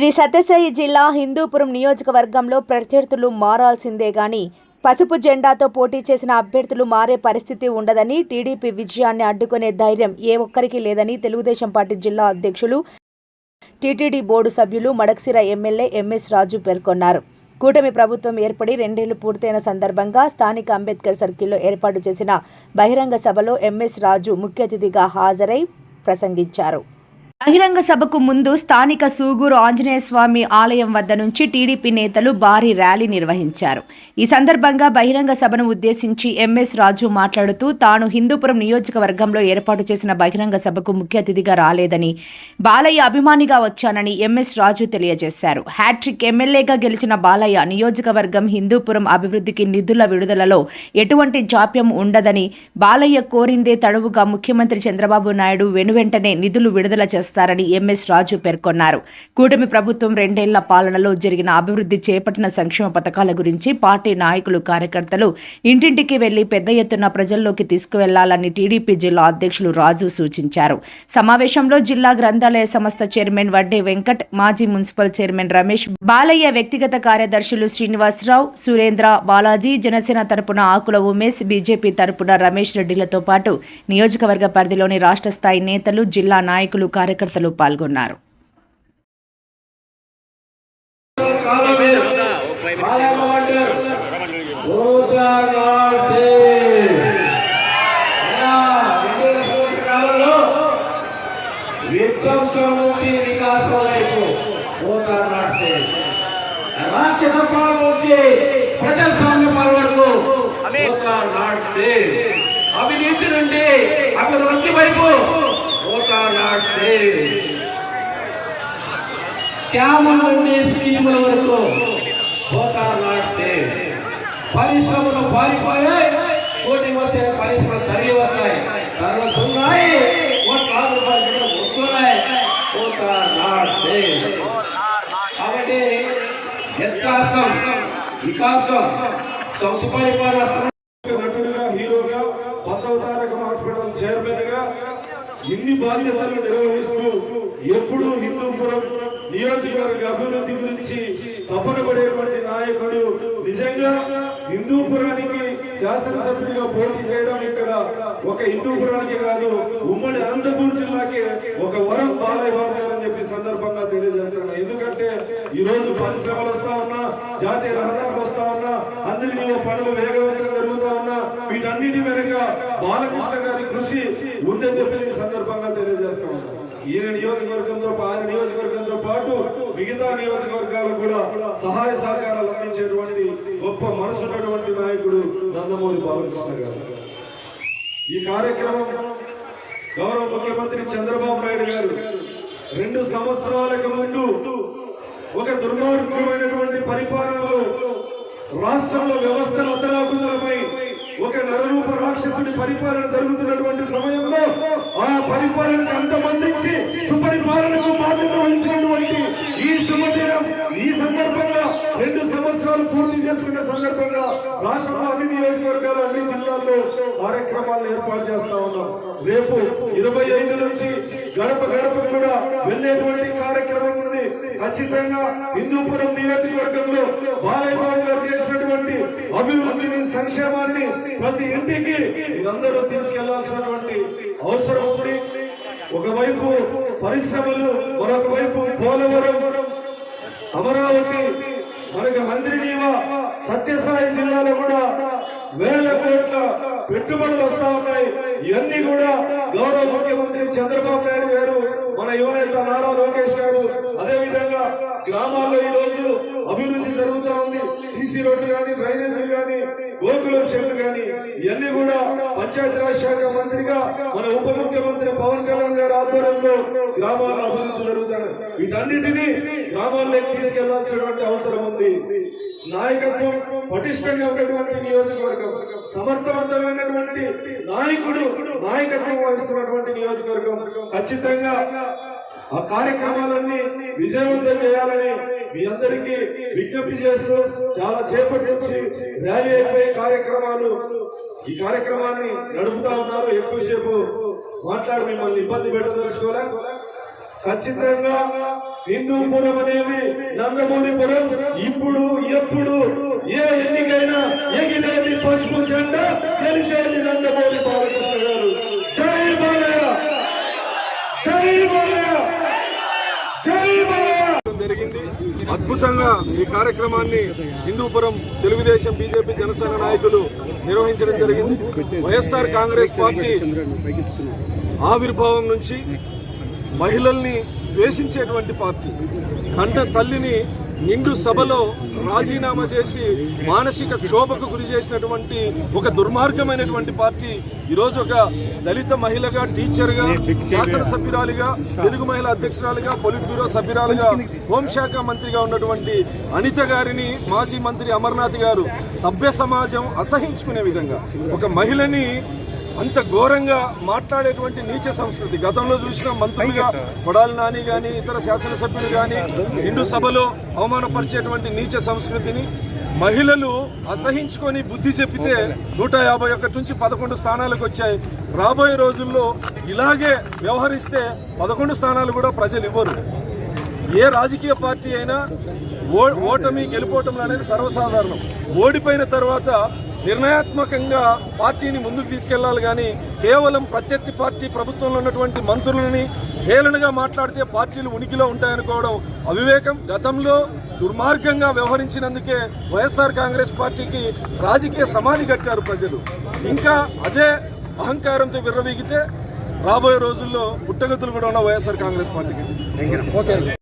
శ్రీ సత్యసాయి జిల్లా హిందూపురం నియోజకవర్గంలో ప్రత్యర్థులు మారాల్సిందే గాని పసుపు జెండాతో పోటీ చేసిన అభ్యర్థులు మారే పరిస్థితి ఉండదని, టీడీపీ విజయాన్ని అడ్డుకునే ధైర్యం ఏ ఒక్కరికి లేదని తెలుగుదేశం పార్టీ జిల్లా అధ్యక్షులు, టీటీడీ బోర్డు సభ్యులు, మడకశిర ఎమ్మెల్యే ఎంఎస్ రాజు పేర్కొన్నారు. కూటమి ప్రభుత్వం ఏర్పడి 2 ఏళ్లు పూర్తయిన సందర్భంగా స్థానిక అంబేద్కర్ సర్కిల్లో ఏర్పాటు చేసిన బహిరంగ సభలో ఎంఎస్ రాజు ముఖ్య అతిథిగా హాజరై ప్రసంగించారు. బహిరంగ సభకు ముందు స్థానిక సూగూరు ఆంజనేయ స్వామి ఆలయం వద్ద నుంచి టీడీపీ నేతలు భారీ ర్యాలీ నిర్వహించారు. ఈ సందర్భంగా బహిరంగ సభను ఉద్దేశించి ఎంఎస్ రాజు మాట్లాడుతూ తాను హిందూపురం నియోజకవర్గంలో ఏర్పాటు చేసిన బహిరంగ సభకు ముఖ్య అతిథిగా రాలేదని, బాలయ్య అభిమానిగా వచ్చానని ఎంఎస్ రాజు తెలియజేశారు. హ్యాట్రిక్ ఎమ్మెల్యేగా గెలిచిన బాలయ్య నియోజకవర్గం హిందూపురం అభివృద్ధికి నిధుల విడుదలలో ఎటువంటి జాప్యం ఉండదని, బాలయ్య కోరిందే తడవుగా ముఖ్యమంత్రి చంద్రబాబు నాయుడు వెనువెంటనే నిధులు విడుదల చేస్తారని ఎంఎస్ రాజు పేర్కొన్నారు. కూటమి ప్రభుత్వం 2 ఏళ్ల పాలనలో జరిగిన అభివృద్ధి, చేపట్టిన సంక్షేమ పథకాల గురించి పార్టీ నాయకులు, కార్యకర్తలు ఇంటింటికి వెళ్లి పెద్ద ఎత్తున ప్రజల్లోకి తీసుకువెళ్లాలని టీడీపీ జిల్లా అధ్యక్షులు రాజు సూచించారు. సమావేశంలో జిల్లా గ్రంథాలయ సంస్థ చైర్మన్ వడ్డే వెంకట్, మాజీ మున్సిపల్ చైర్మన్ రమేష్, బాలయ్య వ్యక్తిగత కార్యదర్శులు శ్రీనివాసరావు, సురేంద్ర, బాలాజీ, జనసేన తరపున ఆకుల ఉమేష్, బీజేపీ తరపున రమేష్ రెడ్డిలతో పాటు నియోజకవర్గ పరిధిలోని రాష్ట్ర స్థాయి నేతలు, జిల్లా నాయకులు, కార్యకర్తలు పాల్గొన్నారు. అవినీతి నుండి అభివృద్ధి వైపు స్కాముల నుండి స్కీముల వరకు పరిశ్రమలు పారిపోయాయి. కోటి వస్తే పరిశ్రమలు తరిగి వస్తాయి, తరుగుతున్నాయి, వస్తున్నాయి. కాబట్టి వ్యత్యాసం, వికాసం, సుపరిపాలన నటుడుగా, హీరోగా, బసవతారకం హాస్పిటల్ చైర్మన్ గా ఇన్ని బాధ్యతలు నిర్వహిస్తూ ఎప్పుడు హిందూపురం నియోజకవర్గ అభివృద్ధి గురించి తపన పడేటువంటి నాయకుడు. నిజంగా హిందూపురానికి శాసనసభ్యుడిగా పోటీ చేయడం ఇక్కడ ఒక హిందూపురానికి కాదు, ఉమ్మడి అనంతపురం జిల్లాకి ఒక వరం బాలయ్య బాబు అని చెప్పి సందర్భంగా తెలియజేస్తున్నాను. ఎందుకంటే ఈ రోజు పరిశ్రమలు వస్తా ఉన్నా, జాతీయ రహదారులు వస్తా ఉన్నా, అందరినీ పనులు వేగవంతంగా జరుగుతా ఉన్నా, వీటన్నిటి వెనుక బాలకృష్ణ గారి కృషి ఉందని చెప్పి సందర్భంగా తెలియజేస్తా ఉన్నాను. ఈయన నియోజకవర్గంతో ఆయన నియోజకవర్గంతో పాటు మిగతా నియోజకవర్గాలకు కూడా సహాయ సహకారాలు అందించేటువంటి గొప్ప మనసున్నటువంటి నాయకుడు నందమూరి బాలకృష్ణ గారు. ఈ కార్యక్రమం గౌరవ ముఖ్యమంత్రి చంద్రబాబు నాయుడు గారు 2 సంవత్సరాలకు ముందు ఒక దుర్మార్గమైనటువంటి పరిపాలనలో రాష్ట్రంలో వ్యవస్థలు అతలాకుతలమై ఒక నరరూప రాక్షసుడి పరిపాలన జరుగుతున్నటువంటి సమయంలో ఆ పరిపాలనకు అంతమందించి సుపరిపాలనకు బాధ్యత వహించినటువంటి ఈ శుభదినం, ఈ సందర్భంగా 2 సంవత్సరాలు పూర్తి చేసుకున్న సందర్భంగా రాష్ట్రంలో అన్ని నియోజకవర్గాలు, అన్ని జిల్లాల్లో కార్యక్రమాలను ఏర్పాటు చేస్తా ఉన్నాం. రేపు 25 నుంచి గడప గడప కూడా వెళ్ళేటువంటి కార్యక్రమం ఉంది. ఖచ్చితంగా హిందూపురం నియోజకవర్గంలో బాలయ్య బాబు గారు చేసినటువంటి అభివృద్ధిని, సంక్షేమాన్ని ప్రతి ఇంటికి మీరందరూ తీసుకెళ్లాల్సినటువంటి అవసరం ఉంది. ఒకవైపు పరిశ్రమలు, మరొక వైపు పోలవరం, అమరావతి, మనకి మంత్రినీవా, సత్యసాయి జిల్లాలో కూడా వేల కోట్ల పెట్టుబడులు వస్తా ఉన్నాయి. ఇవన్నీ కూడా గౌరవ ముఖ్యమంత్రి చంద్రబాబు నాయుడు గారు, మన యువనేత నారా లోకేష్ గారు, అదే విధంగా గ్రామాల్లో ఈ రోజు అభివృద్ధి జరుగుతూ ఉంది. సిసి రోడ్లు కానీ, డ్రైనేజీలు కానీ, గోకులం షెడ్లు కానీ, ఇవన్నీ కూడా పంచాయతీరాజ్ శాఖ మంత్రిగా మన ఉప ముఖ్యమంత్రి పవన్ కళ్యాణ్ గారి ఆధ్వర్యంలో గ్రామాల అభివృద్ధి జరుగుతాయి. వీటన్నిటినీ గ్రామాల్లోకి తీసుకెళ్లాల్సినటువంటి అవసరం ఉంది. నాయకత్వం పటిష్టంగా ఉన్నటువంటి నియోజకవర్గం, సమర్థవంతమైనటువంటి నాయకుడు నాయకత్వం వహిస్తున్నటువంటి నియోజకవర్గం. ఖచ్చితంగా ఆ కార్యక్రమాలన్నీ విజయవంతం చేయాలని మీ అందరికీ విజ్ఞప్తి చేస్తూ, చాలా సేపటి నుంచి ర్యాలీ అయిపోయే కార్యక్రమాలు, ఈ కార్యక్రమాన్ని నడుపుతా ఉన్నారు. ఎక్కువసేపు మాట్లాడి మిమ్మల్ని ఇబ్బంది పెట్టదలుచుకోలే. ఖచ్చితంగా హిందూపురం అనేది నందమూరిపురం ఇప్పుడు ఎప్పుడు ఏ ఎన్నికైనా ఎగిరేది పసుపు జెండా, గెలిచేది నందమూరి బాలకృష్ణ గారు. జై బాలయ్య, జై బాలయ్య, జై బాలయ్య. జరిగింది అద్భుతంగా. ఈ కార్యక్రమాన్ని హిందూపురం తెలుగుదేశం, బీజేపీ, జనసేన నాయకులు నిర్వహించడం జరిగింది. వైఎస్ఆర్ కాంగ్రెస్ పార్టీ ఆవిర్భావం నుంచి మహిళల్ని ద్వేషించేటువంటి పార్టీ, కంట తల్లిని నిండు సభలో రాజీనామా చేసి మానసిక క్షోభకు గురి చేసినటువంటి ఒక దుర్మార్గమైనటువంటి పార్టీ ఈరోజు ఒక దళిత మహిళగా, టీచర్గా, శాసనసభ్యురాలిగా, తెలుగు మహిళా అధ్యక్షురాలిగా, పొలిట్ బ్యూరో సభ్యురాలిగా, హోంశాఖ మంత్రిగా ఉన్నటువంటి అనిత గారిని మాజీ మంత్రి అమర్నాథ్ గారు సభ్య సమాజం అసహించుకునే విధంగా ఒక మహిళని అంత ఘోరంగా మాట్లాడేటువంటి నీచ సంస్కృతి గతంలో చూసిన మంత్రులుగా కొడాలి నాని కానీ ఇతర శాసనసభ్యులు కానీ నిండు సభలో అవమానపరిచేటువంటి నీచ సంస్కృతిని మహిళలు అసహించుకొని బుద్ధి చెప్పితే 151 నుంచి 11 స్థానాలకు వచ్చాయి. రాబోయే రోజుల్లో ఇలాగే వ్యవహరిస్తే 11 స్థానాలు కూడా ప్రజలు ఇవ్వరు. ఏ రాజకీయ పార్టీ అయినా ఓటమి గెలుపోవటం అనేది సర్వసాధారణం. ఓడిపోయిన తర్వాత నిర్ణయాత్మకంగా పార్టీని ముందుకు తీసుకెళ్లాలి కానీ కేవలం ప్రత్యర్థి పార్టీ ప్రభుత్వంలో ఉన్నటువంటి మంత్రులని హేళనగా మాట్లాడితే పార్టీలు ఉనికిలో ఉంటాయనుకోవడం అవివేకం. గతంలో దుర్మార్గంగా వ్యవహరించినందుకే వైఎస్ఆర్ కాంగ్రెస్ పార్టీకి రాజకీయ సమాధి కట్టారు ప్రజలు. ఇంకా అదే అహంకారంతో విర్రవీగితే రాబోయే రోజుల్లో పుట్టగతులు కూడా ఉన్న వైఎస్ఆర్ కాంగ్రెస్ పార్టీకి.